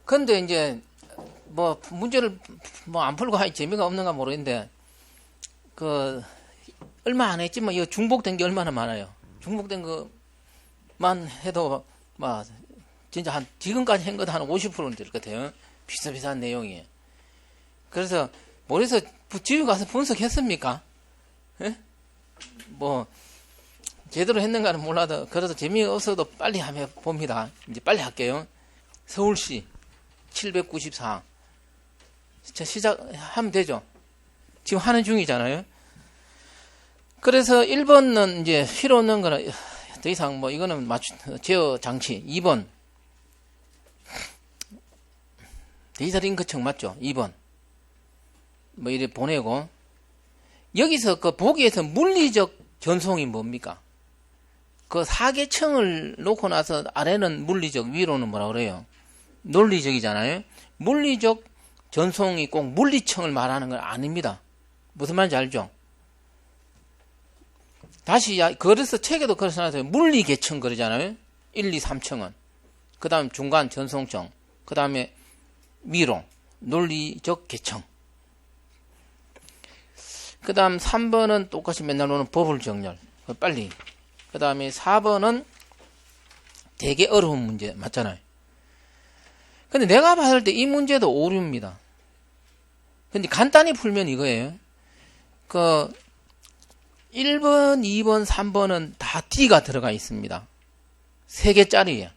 근데 이제 뭐 문제를 뭐 안 풀고 할 재미가 없는가 모르겠는데 얼마 안 했지만 이거 중복된 게 얼마나 많아요. 중복된 것만 해도 막 진짜 한 지금까지 한 것 한 50%는 될 것 같아요. 비슷비슷한 내용이. 그래서 모래서 집에 가서 분석했습니까? 예? 뭐 제대로 했는가는 몰라도 그래도 재미가 없어도 빨리 하면 봅니다. 이제 빨리 할게요. 서울시 794. 자, 시작하면 되죠. 지금 하는 중이잖아요. 그래서 1번은 이제 필요 없는 거는 더 이상 뭐 이거는 제어 장치. 2번 데이터 링크청 맞죠? 2번 뭐 이래 보내고 여기서 그 보기에서 물리적 전송이 뭡니까? 그 사계층을 놓고 나서 아래는 물리적, 위로는 뭐라 그래요? 논리적이잖아요. 물리적 전송이 꼭 물리층을 말하는 건 아닙니다. 무슨 말인지 알죠? 다시 그래서 책에도 그렇게 나와요. 물리계층 그러잖아요. 1, 2, 3층은. 그 다음 중간 전송층. 그 다음에 위로 논리적 계층. 그 다음 3번은 똑같이 맨날 오는 버블 정렬. 빨리. 그 다음에 4번은 되게 어려운 문제 맞잖아요. 근데 내가 봤을 때 이 문제도 오류입니다. 근데 간단히 풀면 이거예요. 1번, 2번, 3번은 다 D가 들어가 있습니다. 3개짜리예요.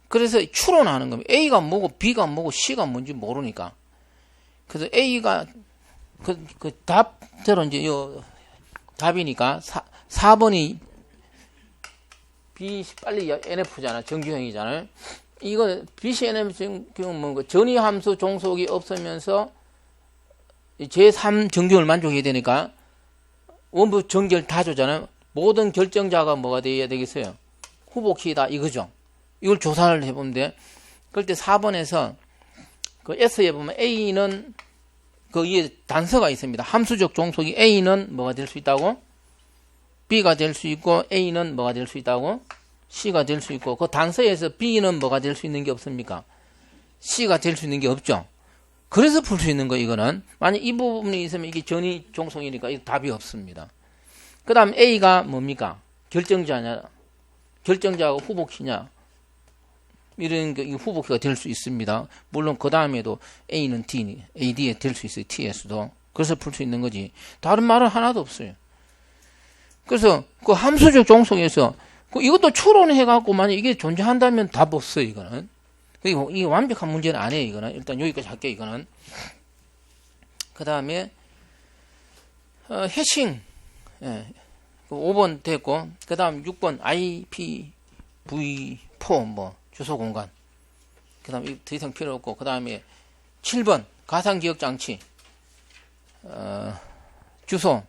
그래서 추론하는 겁니다. A가 뭐고 B가 뭐고 C가 뭔지 모르니까. 그래서 A가 답대로 이제 답이니까 4번이 B 빨리 NF잖아. 정규형이잖아요. 이거 BCNF 경우는 뭔가 전위함수 종속이 없으면서 제3 정규형을 만족해야 되니까 원부 정결 다 줬잖아요. 모든 결정자가 뭐가 되어야 되겠어요? 후보키다 이거죠. 이걸 조사를 해보면 돼. 그럴 때 4번에서 S에 보면 A는 위에 단서가 있습니다. 함수적 종속이 A는 뭐가 될 수 있다고? B가 될 수 있고 A는 뭐가 될 수 있다고? C가 될 수 있고 그 단서에서 B는 뭐가 될 수 있는 게 없습니까? C가 될 수 있는 게 없죠. 그래서 풀 수 있는 거 이거는 만약 이 부분이 있으면 이게 전위 종속이니까 이 답이 없습니다. 그 다음 A가 뭡니까? 결정자냐? 결정자하고 후보키냐? 이런 게 후보키가 될 수 있습니다. 물론 그 다음에도 A는 D, AD에 될 수 있어요. T에서도. 그래서 풀 수 있는 거지. 다른 말은 하나도 없어요. 그래서 그 함수적 종속에서 이것도 추론해갖고 만약 이게 존재한다면 답 없어요. 이거는. 이게 완벽한 문제는 아니에요. 이거는. 일단 여기까지 할게요. 이거는. 그 다음에 해싱 5번 됐고 그 다음 6번 IPv4 뭐 주소 공간 그 다음 더 이상 필요 없고 그 다음에 7번 가상기억장치 주소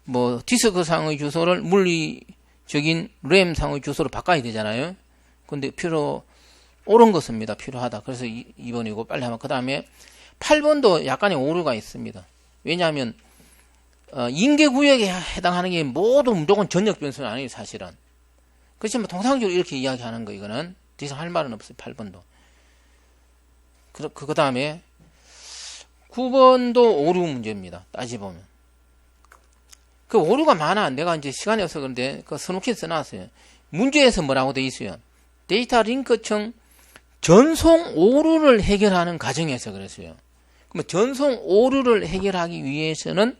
뭐 디스크 상의 주소를 물리적인 램 상의 주소로 바꿔야 되잖아요. 근데 옳은 것입니다. 필요하다. 그래서 2번이고 빨리 하면 그 다음에 8번도 약간의 오류가 있습니다. 왜냐하면 인계구역에 해당하는 게 모두 무조건 전역 변수는 아니에요. 사실은. 그렇지만 통상적으로 이렇게 이야기하는 거 이거는 더 이상 할 말은 없어요. 8번도. 그 다음에 9번도 오류 문제입니다. 따지보면. 그 오류가 많아. 내가 이제 시간이 없어서 그런데 선욱해 써놨어요. 문제에서 뭐라고 돼 있어요? 데이터 링크청 전송 오류를 해결하는 과정에서 그랬어요. 그러면 전송 오류를 해결하기 위해서는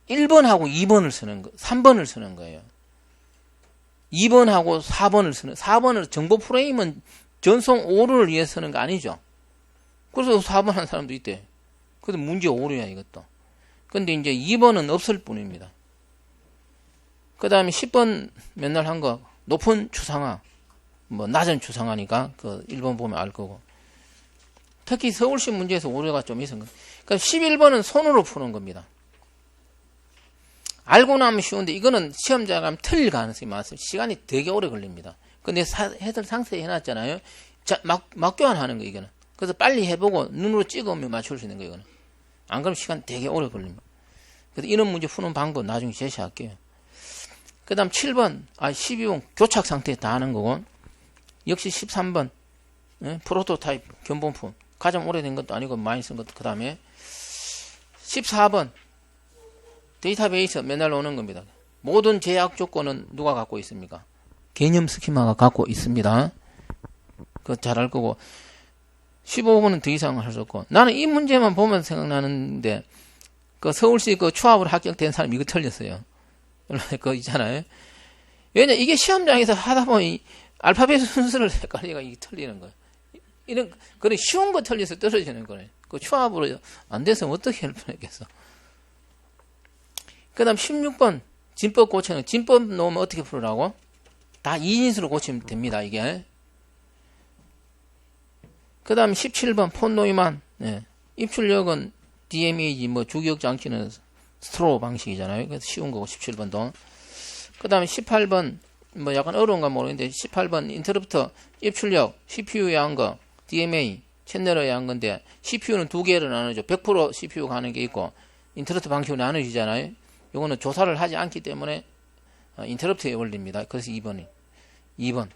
1번하고 2번을 쓰는 거, 3번을 쓰는 거예요. 2번하고 4번을 쓰는, 4번을 정보 프레임은 전송 오류를 위해서 쓰는 거 아니죠. 그래서 4번 한 사람도 있대. 그래서 문제 오류야, 이것도. 근데 이제 2번은 없을 뿐입니다. 그 다음에 10번 맨날 한 거, 높은 추상화. 뭐 낮은 추상화니까 그 1번 보면 알 거고. 특히 서울시 문제에서 오류가 좀 있은 거예요. 그러니까 11번은 손으로 푸는 겁니다. 알고 나면 쉬운데 이거는 시험자가 하면 틀릴 가능성이 많습니다. 시간이 되게 오래 걸립니다. 근데 해설 상세히 해놨잖아요. 자, 막 교환하는 거 이거는. 그래서 빨리 해보고 눈으로 찍으면 맞출 수 있는 거 이거는. 안 그러면 시간 되게 오래 걸립니다. 그래서 이런 문제 푸는 방법 나중에 제시할게요. 그 다음 7번, 12번 교착 상태에 다 하는 거고. 역시 13번 예? 프로토타입, 견본품. 가장 오래된 것도 아니고 많이 쓴 것도. 그 다음에 14번 데이터베이스 맨날 오는 겁니다. 모든 제약 조건은 누가 갖고 있습니까? 개념 스키마가 갖고 있습니다. 그거 잘 알 거고. 15번은 더 이상 할 수 없고. 나는 이 문제만 보면 생각나는데, 그 서울시 그 추합으로 합격된 사람 이거 틀렸어요. 그거 있잖아요. 왜냐, 이게 시험장에서 하다 보니 알파벳 순서를 헷갈리니까 이게 틀리는 거예요. 이런, 그래, 쉬운 거 틀려서 떨어지는 거네. 그 추합으로 안 돼서 어떻게 할 뻔했겠어. 그 다음 16번, 진법 고치는, 진법 놓으면 어떻게 풀으라고? 다 2인수로 고치면 됩니다, 이게. 그 다음 17번, 폰노이만, 예. 입출력은 DMA지, 뭐, 주기억 장치는 스트로 방식이잖아요. 그래서 쉬운 거고, 17번도. 그 다음에 18번, 뭐, 약간 어려운가 모르겠는데, 18번, 인터럽터, 입출력, CPU에 한 거, DMA, 채널에 한 건데, CPU는 두 개를 나누죠. 100% CPU 가는 게 있고, 인터럽트 방식으로 나누지잖아요. 요거는 조사를 하지 않기 때문에, 인터럽트에 올립니다. 그래서 2번.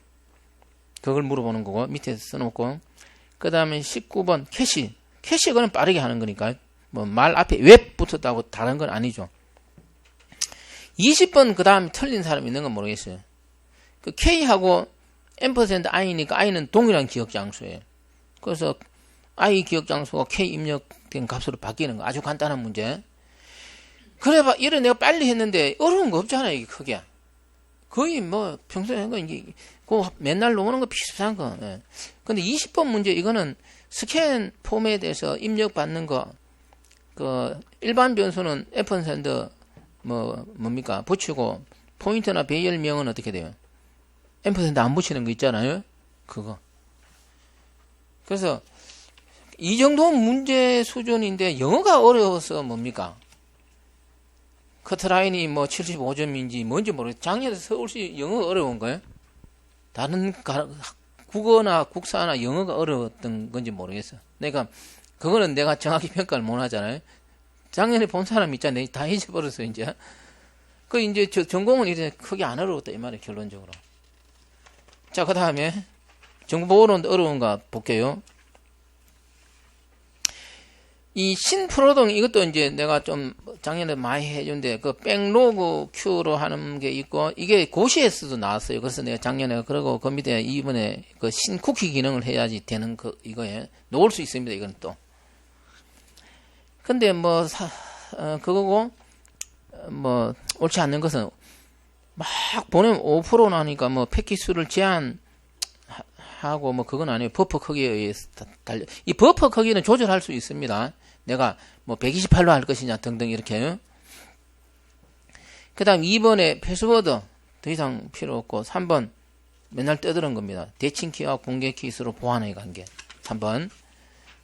그걸 물어보는 거고, 밑에 써놓고, 그 다음에 19번, 캐시. 캐시는 빠르게 하는 거니까, 뭐, 말 앞에 웹 붙었다고 다른 건 아니죠. 20번 그 다음에 틀린 사람 있는 건 모르겠어요. 그 K하고 %i니까 i는 동일한 기억 장수예요. 그래서 i 기억 장수가 K 입력된 값으로 바뀌는 거. 아주 간단한 문제. 그래 봐, 이래 내가 빨리 했는데 어려운 거 없잖아요, 이게 크게. 거의 뭐, 평소에 한 거, 이게, 그 맨날 놓는 거 비슷한 거. 예. 근데 20번 문제, 이거는 스캔 포맷에서 입력받는 거, 그, 일반 변수는 F&, 뭡니까? 붙이고, 포인트나 배열명은 어떻게 돼요? 안 붙이는 거 있잖아요? 그거. 그래서, 이 정도 문제 수준인데, 영어가 어려워서 뭡니까? 커트라인이 뭐 75점인지 뭔지 모르겠어요. 작년에 서울시 영어 어려운 거예요? 다른 국어나 국사나 영어가 어려웠던 건지 모르겠어. 그거는 내가 정확히 평가를 못 하잖아요. 작년에 본 사람 있잖아요. 다 잊어버렸어, 이제. 이제 전공은 이제 크게 안 어려웠다, 이 말이에요, 결론적으로. 자, 그 다음에, 정보보호는 어려운가 볼게요. 이 신프로동 이것도 이제 내가 좀 작년에 많이 해준데 그 백로그 큐로 하는 게 있고 이게 고시에서도 나왔어요. 그래서 내가 작년에 그러고 그 밑에 이번에 그 신쿠키 기능을 해야지 되는 그 이거에 놓을 수 있습니다. 이건 또. 근데 뭐 그거고 뭐 옳지 않는 것은 막 보내면 5% 나니까 뭐 패킷 수를 제한하고 뭐 그건 아니에요. 버퍼 크기에 의해서 달려. 이 버퍼 크기는 조절할 수 있습니다. 내가 뭐 128로 할 것이냐 등등 이렇게. 그 다음 2번에 패스워드 더 이상 필요 없고 3번 맨날 떠드는 겁니다. 대칭키와 공개키 서로 보완의 관계. 3번.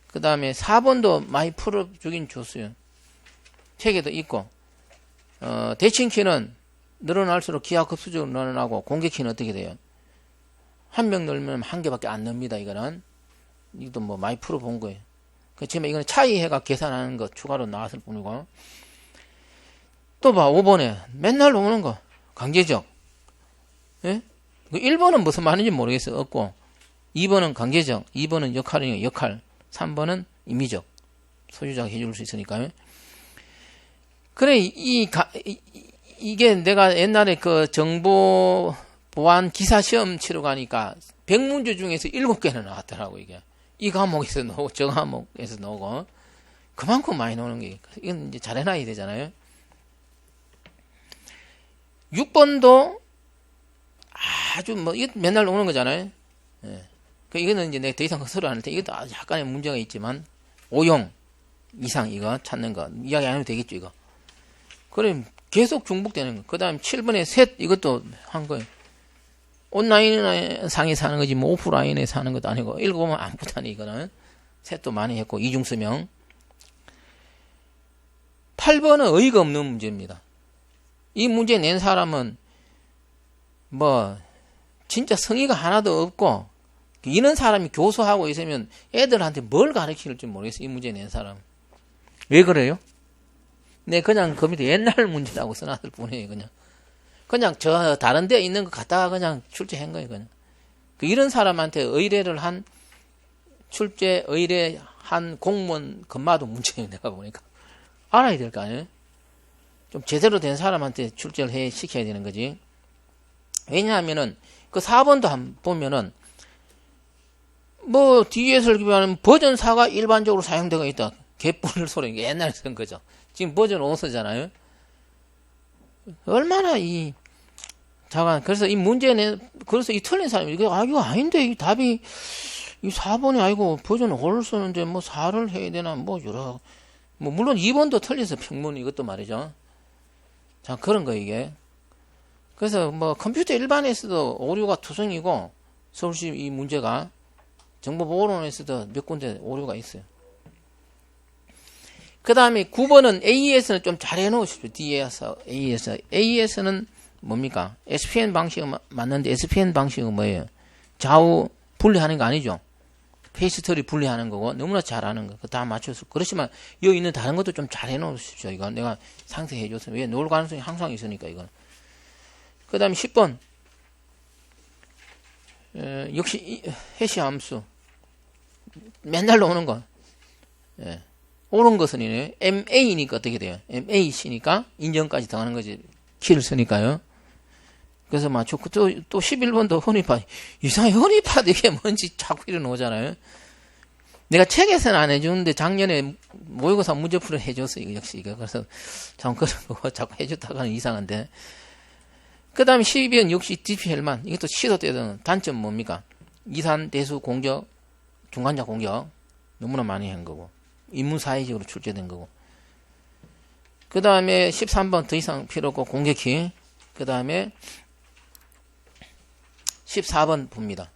그 다음에 4번도 많이 풀어주긴 줬어요. 책에도 있고 대칭키는 늘어날수록 기하급수적으로 늘어나고 공개키는 어떻게 돼요? 한 명 넣으면 한 개밖에 안 넣습니다. 이거는. 이것도 뭐 많이 풀어본 거예요. 그렇지만 이거는 차이해가 계산하는 거 추가로 나왔을 뿐이고. 또 봐, 5번에 맨날 오는 거 관계적. 예? 1번은 무슨 말인지 모르겠어요. 없고 2번은 관계적, 2번은 역할이에요. 역할. 3번은 임의적. 소유자가 해줄 수 있으니까요. 그래, 이게 내가 옛날에 그 정보 보안 기사 시험 치러 가니까 100문제 중에서 7개는 나왔더라고, 이게. 이 과목에서 나오고, 저 과목에서 나오고. 그만큼 많이 나오는 게, 이건 이제 잘 해놔야 되잖아요. 6번도 아주 뭐, 이거 맨날 나오는 거잖아요. 예. 이거는 이제 내가 더 이상 헛소리 안 할 테. 이것도 아주 약간의 문제가 있지만, 5용 이상 이거 찾는 거. 이야기 안 해도 되겠죠, 이거. 그럼 계속 중복되는 거. 그 다음 7번에 셋, 이것도 한 거예요. 온라인 상에 사는 거지, 뭐, 오프라인에 사는 것도 아니고, 읽어보면 아무것도 아니, 이거는. 셋도 많이 했고, 이중수명. 8번은 어이가 없는 문제입니다. 이 문제 낸 사람은, 뭐, 진짜 성의가 하나도 없고, 이런 사람이 교수하고 있으면 애들한테 뭘 가르칠지 모르겠어요, 이 문제 낸 사람. 왜 그래요? 네, 그냥 그 밑에 옛날 문제라고 써놨을 뿐이에요, 그냥. 그냥 다른 데 있는 거 갖다가 그냥 출제한 거예요, 그냥. 이런 사람한테 의뢰를 한 출제 의뢰한 공무원 근마도 문제예요. 내가 보니까 알아야 될 거 아니에요. 좀 제대로 된 사람한테 출제를 시켜야 되는 거지. 왜냐하면은 그 4번도 한번 보면은 뭐 뒤에서 기반하면 버전 4가 일반적으로 사용되고 있다. 개뿔 소리 옛날에 쓴 거죠. 지금 버전 5 쓰잖아요. 얼마나 잠깐 그래서 이 문제는 그래서 이 틀린 사람이 이거 아닌데 이 답이 이 4번이 아니고 버전 5를 쓰는데 뭐 4를 해야 되나 뭐 여러 뭐 물론 2번도 틀려서 평문 이것도 말이죠. 자 그런 거 이게. 그래서 뭐 컴퓨터 일반에서도 오류가 투성이고 서울시 이 문제가 정보보호론에서도 몇 군데 오류가 있어요. 그 다음에 9번은 AES는 좀 잘 해놓으십시오. D에서 AES. AES는 뭡니까? SPN 방식은 맞는데 SPN 방식은 뭐예요? 좌우 분리하는 거 아니죠? 페이스터리 분리하는 거고 너무나 잘하는 거. 다 맞춰서. 그렇지만 여기 있는 다른 것도 좀 잘 해놓으십시오. 이거 내가 상세히 해줘서. 왜? 놓을 가능성이 항상 있으니까 이건. 그 다음에 10번. 역시 해시 함수. 맨날 나오는 거. 예. 옳은 것은 이네. MA니까 어떻게 돼요? MAC니까 인정까지 당하는 거지. 키를 쓰니까요. 그래서 맞췄고 또 11번도 혼입파. 이상하게 혼입파도 이게 뭔지 자꾸 이러놓잖아요. 내가 책에서는 안 해주는데 작년에 모의고사 문제풀이를 해줬어. 이거 역시 이거. 그래서 참 그런 거 자꾸 해줬다가는 이상한데. 그 다음에 12번 역시 DPL만. 이것도 시도 때는 단점 뭡니까? 이산, 대수, 공격, 중간자 공격. 너무나 많이 한 거고. 인문사회적으로 출제된 거고. 그 다음에 13번 더 이상 필요 없고 공격키. 그 다음에 14번 봅니다.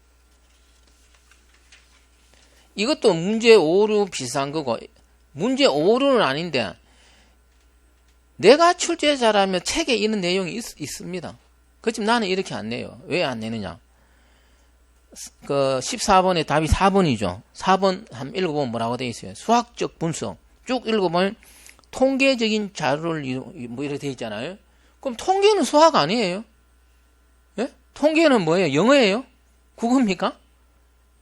이것도 문제 오류 비슷한 거고 문제 오류는 아닌데 내가 출제자라면 책에 이런 내용이 있습니다. 그렇지만 나는 이렇게 안 내요. 왜 안 내느냐? 그 14번의 답이 4번이죠. 4번 한번 읽어보면 뭐라고 되어 있어요. 수학적 분석. 쭉 읽어보면 통계적인 자료를 뭐 이렇게 되어 있잖아요. 그럼 통계는 수학 아니에요? 예? 통계는 뭐예요? 영어예요? 국어입니까?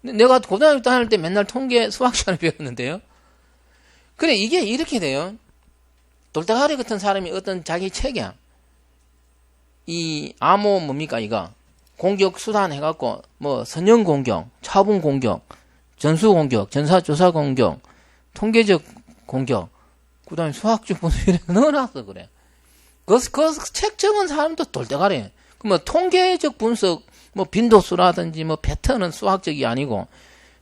내가 고등학교 다닐 때 맨날 통계 수학 시간을 배웠는데요. 그래 이게 이렇게 돼요. 돌다가리 같은 사람이 어떤 자기 책이야. 이 암호 뭡니까 이거? 공격 수단 해갖고 뭐 선형 공격, 차분 공격, 전수 공격, 전사조사 공격, 통계적 공격, 그다음에 수학적 분석을 넣어놨어 그래. 그 책 적은 사람도 돌대가리. 뭐 통계적 분석, 뭐 빈도수라든지 뭐 패턴은 수학적이 아니고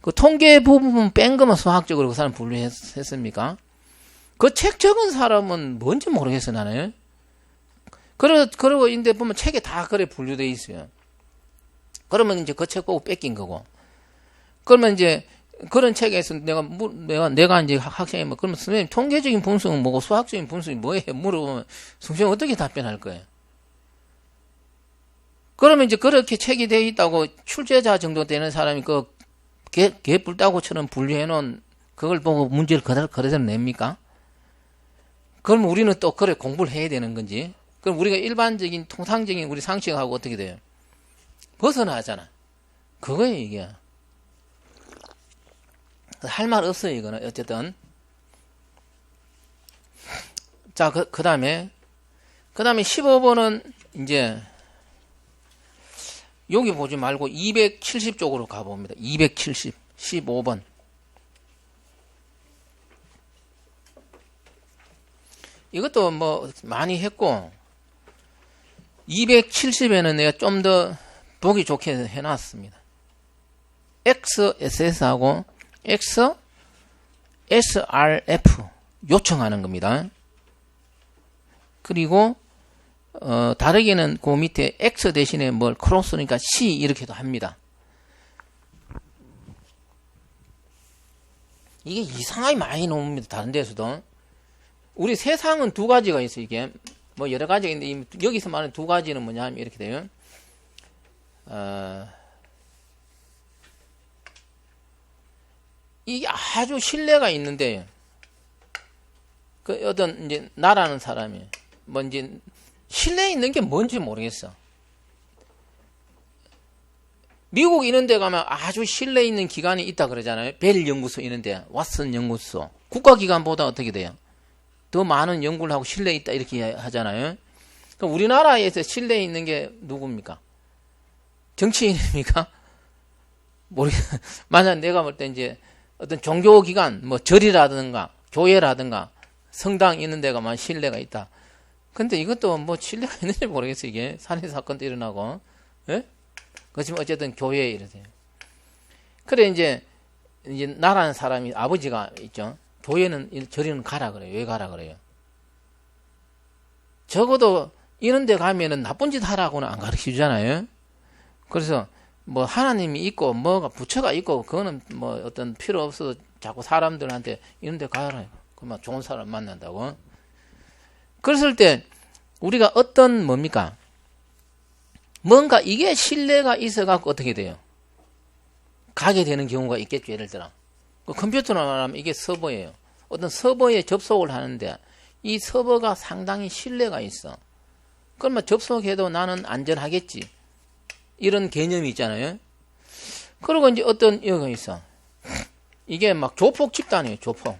그 통계 부분 뺀 거만 수학적으로 그 사람 분류했습니까? 그 책 적은 사람은 뭔지 모르겠어 나는. 그러고 인데 보면 책에 다 그래 분류돼 있어요. 그러면 이제 그 책 보고 뺏긴 거고. 그러면 이제 그런 책에서 내가 이제 학생이 뭐 그러면 선생님 통계적인 분석은 뭐고 수학적인 분석이 뭐예요? 물어보면 선생님 어떻게 답변할 거예요? 그러면 이제 그렇게 책이 되어 있다고 출제자 정도 되는 사람이 그 개뿔따구처럼 분류해 놓은 그걸 보고 문제를 그대로 냅니까? 그럼 우리는 또 그래 공부를 해야 되는 건지. 그럼 우리가 일반적인 통상적인 우리 상식하고 어떻게 돼요? 벗어나잖아. 그거예요 이게. 할 말 없어요 이거는 어쨌든. 자 그 다음에 15번은 이제 여기 보지 말고 270쪽으로 가봅니다. 270 15번. 이것도 뭐 많이 했고 270에는 내가 좀 더 보기 좋게 해놨습니다. XSS하고 XSRF 요청하는 겁니다. 그리고 다르게는 그 밑에 X 대신에 뭘 크로스니까 C 이렇게도 합니다. 이게 이상하게 많이 나옵니다. 다른 데서도. 우리 세상은 두 가지가 있어요. 이게 뭐 여러 가지가 있는데 여기서 말하는 두 가지는 뭐냐면 이렇게 돼요. 이게 아주 신뢰가 있는데 그 어떤 이제 나라는 사람이 뭐 이제 신뢰 있는 게 뭔지 모르겠어. 미국 이런 데 가면 아주 신뢰 있는 기관이 있다 그러잖아요. 벨 연구소 이런 데, 왓슨 연구소. 국가기관보다 어떻게 돼요? 더 많은 연구를 하고 신뢰 있다 이렇게 하잖아요. 그럼 우리나라에서 신뢰 있는 게 누굽니까? 정치인입니까? 만약 내가 볼 때 이제 어떤 종교기관, 뭐 절이라든가 교회라든가 성당 있는 데가만 신뢰가 있다. 근데 이것도 뭐 신뢰가 있는지 모르겠어요. 이게 살인 사건도 일어나고, 예? 그렇지만 어쨌든 교회에 이러세요. 그래 이제 나라는 사람이 아버지가 있죠. 교회는 저리는 가라 그래요. 왜 가라 그래요? 적어도 이런 데 가면은 나쁜 짓 하라고는 안 가르쳐 주잖아요. 그래서 뭐 하나님이 있고 뭐가 부처가 있고 그거는 뭐 어떤 필요 없어도 자꾸 사람들한테 이런 데 가라. 그러면 좋은 사람 만난다고. 그랬을 때 우리가 어떤 뭡니까? 뭔가 이게 신뢰가 있어갖고 어떻게 돼요? 가게 되는 경우가 있겠죠. 예를 들어 컴퓨터로 말하면 이게 서버예요. 어떤 서버에 접속을 하는데 이 서버가 상당히 신뢰가 있어. 그러면 접속해도 나는 안전하겠지. 이런 개념이 있잖아요. 그리고 이제 어떤 여기가 있어. 이게 막 조폭 집단이에요. 조폭.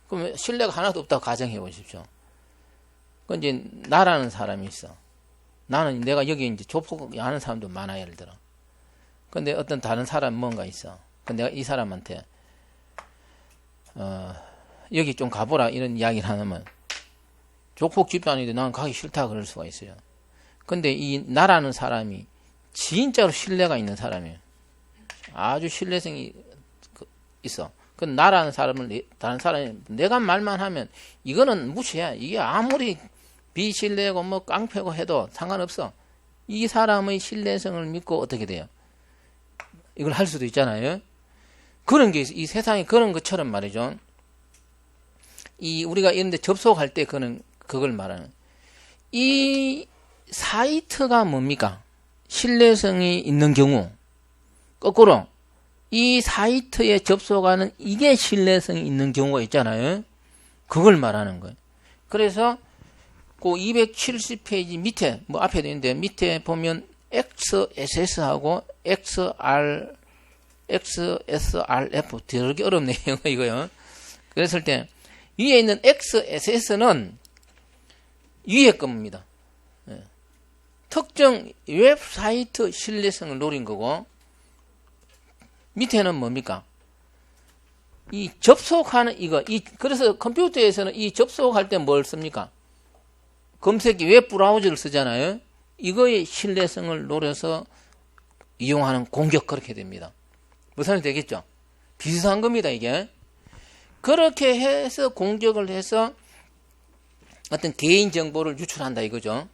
그러면 신뢰가 하나도 없다고 가정해 보십시오. 그 이제 나라는 사람이 있어. 나는 내가 여기 이제 조폭 아는 사람도 많아 예를 들어. 근데 어떤 다른 사람 뭔가 있어. 근데 내가 이 사람한테 여기 좀 가보라 이런 이야기를 하면 조폭 집단인데 나는 가기 싫다 그럴 수가 있어요. 근데 이 나라는 사람이 진짜로 신뢰가 있는 사람이에요. 아주 신뢰성이 있어. 그 나라는 사람을 다른 사람이 내가 말만 하면 이거는 무시해. 이게 아무리 비신뢰고 뭐 깡패고 해도 상관없어. 이 사람의 신뢰성을 믿고 어떻게 돼요? 이걸 할 수도 있잖아요. 그런 게 이 세상에 그런 것처럼 말이죠. 이 우리가 이런 데 접속할 때 그걸 말하는. 이 사이트가 뭡니까? 신뢰성이 있는 경우. 거꾸로 이 사이트에 접속하는 이게 신뢰성이 있는 경우가 있잖아요. 그걸 말하는 거예요. 그래서 그 270페이지 밑에 뭐 앞에도 있는데 밑에 보면 XSS하고 XSRF 되게 어렵네요. 이거요. 그랬을 때 위에 있는 XSS는 위에 겁니다. 특정 웹사이트 신뢰성을 노린 거고 밑에는 뭡니까? 이 접속하는 그래서 컴퓨터에서는 이 접속할 때 뭘 씁니까? 검색기 웹 브라우저를 쓰잖아요. 이거의 신뢰성을 노려서 이용하는 공격 그렇게 됩니다. 무슨 말이 되겠죠? 비슷한 겁니다, 이게. 그렇게 해서 공격을 해서 어떤 개인 정보를 유출한다 이거죠.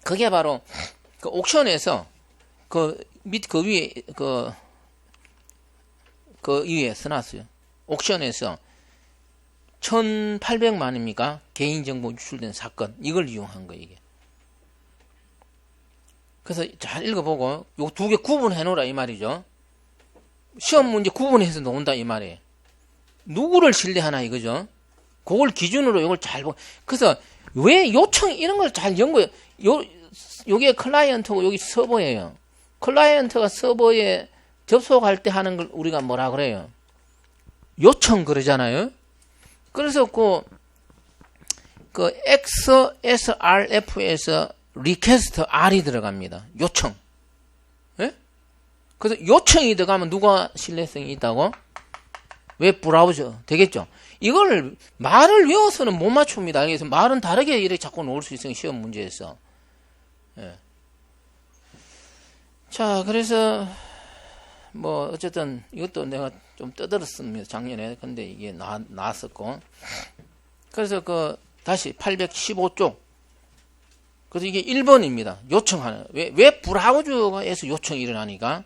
그게 바로 그 옥션에서 그 위에 그 위에 써놨어요. 옥션에서 1,800만입니까? 개인정보 유출된 사건. 이걸 이용한 거예요, 이게. 그래서 잘 읽어보고, 요 두 개 구분해 놓으라, 이 말이죠. 시험 문제 구분해서 놓은다, 이 말이에요. 누구를 신뢰하나, 이거죠. 그걸 기준으로 이걸 잘 보고. 그래서 왜 요청, 이런 걸 잘 연구해. 요게 클라이언트고 여기 서버예요. 클라이언트가 서버에 접속할 때 하는 걸 우리가 뭐라 그래요? 요청 그러잖아요. 그래서 그 XSRF에서 request R이 들어갑니다. 요청. 예? 그래서 요청이 들어가면 누가 신뢰성이 있다고? 웹 브라우저 되겠죠. 이걸 말을 외워서는 못 맞춥니다. 그래서 말은 다르게 이렇게 자꾸 놓을 수 있어요. 시험 문제에서. 예. 자, 그래서 뭐 어쨌든 이것도 내가 좀 떠들었습니다. 작년에. 근데 이게 나왔었고. 그래서 다시 815쪽. 그래서 이게 1번입니다. 요청하는. 왜 브라우저에서 요청이 일어나니까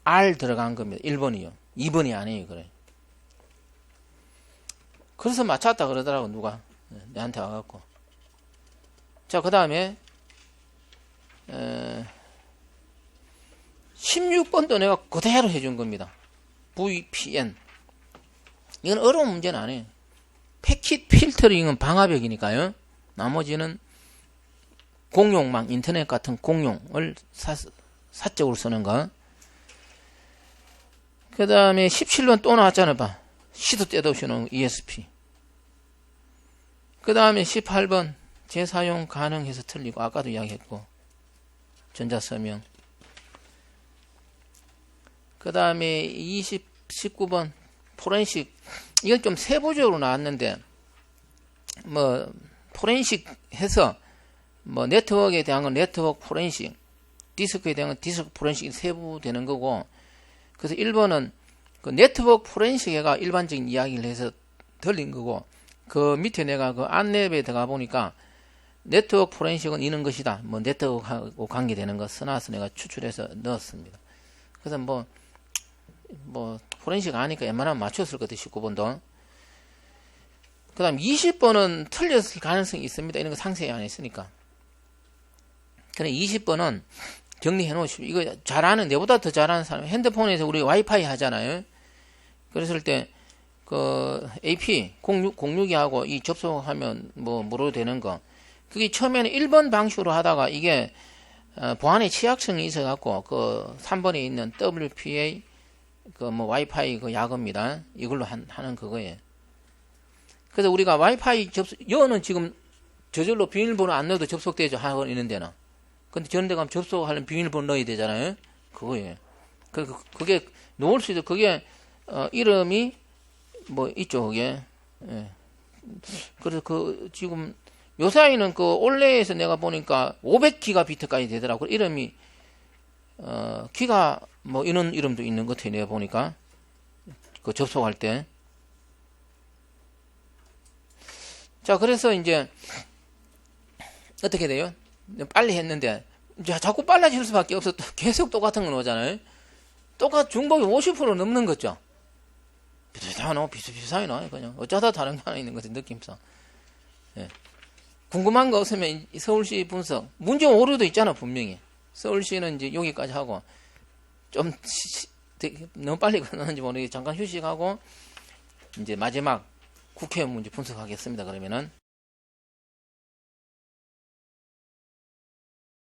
R 들어간 겁니다. 1번이요. 2번이 아니에요. 그래. 그래서 맞췄다 그러더라고 누가. 내한테 와갖고. 자, 그 다음에 16번도 내가 그대로 해준 겁니다. VPN. 이건 어려운 문제는 아니에요. 패킷 필터링은 방화벽이니까요. 나머지는 공용망, 인터넷 같은 공용을 사적으로 쓰는 거. 그 다음에 17번 또 나왔잖아, 봐. 시도 때도 없이 오는 ESP. 그 다음에 18번 재사용 가능해서 틀리고, 아까도 이야기했고, 전자서명. 그 다음에 19번 포렌식. 이건 좀 세부적으로 나왔는데, 뭐, 포렌식 해서, 뭐, 네트워크에 대한 건 네트워크 포렌식, 디스크에 대한 건 디스크 포렌식이 세부되는 거고, 그래서 1번은 그 네트워크 포렌식에가 일반적인 이야기를 해서 들린 거고, 그 밑에 내가 그 안랩에 들어가 보니까 네트워크 포렌식은 이런 것이다. 뭐 네트워크하고 관계되는 거 써놔서 내가 추출해서 넣었습니다. 그래서 뭐 포렌식 아니까 웬만하면 맞췄을 것 같아요. 19번도. 그 다음 20번은 틀렸을 가능성이 있습니다. 이런 거 상세히 안 했으니까. 그래 20번은 정리해 놓으시고, 이거 잘하는, 내보다 더 잘하는 사람, 핸드폰에서 우리 와이파이 하잖아요. 그랬을 때, 그, AP, 06이하고 이 접속하면 뭐, 뭐로 되는 거. 그게 처음에는 1번 방식으로 하다가 이게, 보안에 취약성이 있어갖고, 그, 3번에 있는 WPA, 그 뭐, 와이파이 그 약입니다. 이걸로 하는 그거예요. 그래서 우리가 와이파이 여는 지금 저절로 비밀번호 안 넣어도 접속되죠. 하고 있는 데는. 근데 저런 데 가면 접속하려면 비밀번호 넣어야 되잖아요. 그거예요. 그게 놓을 수 있어. 그게 이름이 뭐 있죠. 그게. 예. 그래서 그 지금 요사이는 그 올레에서 내가 보니까 500기가비트까지 되더라고. 이름이 기가 뭐 이런 이름도 있는 것 같아요. 내가 보니까 그 접속할 때. 자, 그래서 이제 어떻게 돼요? 빨리 했는데 자꾸 빨라질 수밖에 없어. 계속 똑같은 거 나오잖아요. 중복이 50% 넘는 거죠. 비슷비슷하게 나와요. 그냥 어쩌다 다른 게 하나 있는 것 같은 느낌상. 예. 궁금한 거 없으면 서울시 분석 문제 오류도 있잖아. 분명히 서울시는 이제 여기까지 하고, 좀 너무 빨리 끝났는지 모르겠는데 잠깐 휴식하고 이제 마지막 국회의원 문제 분석하겠습니다. 그러면은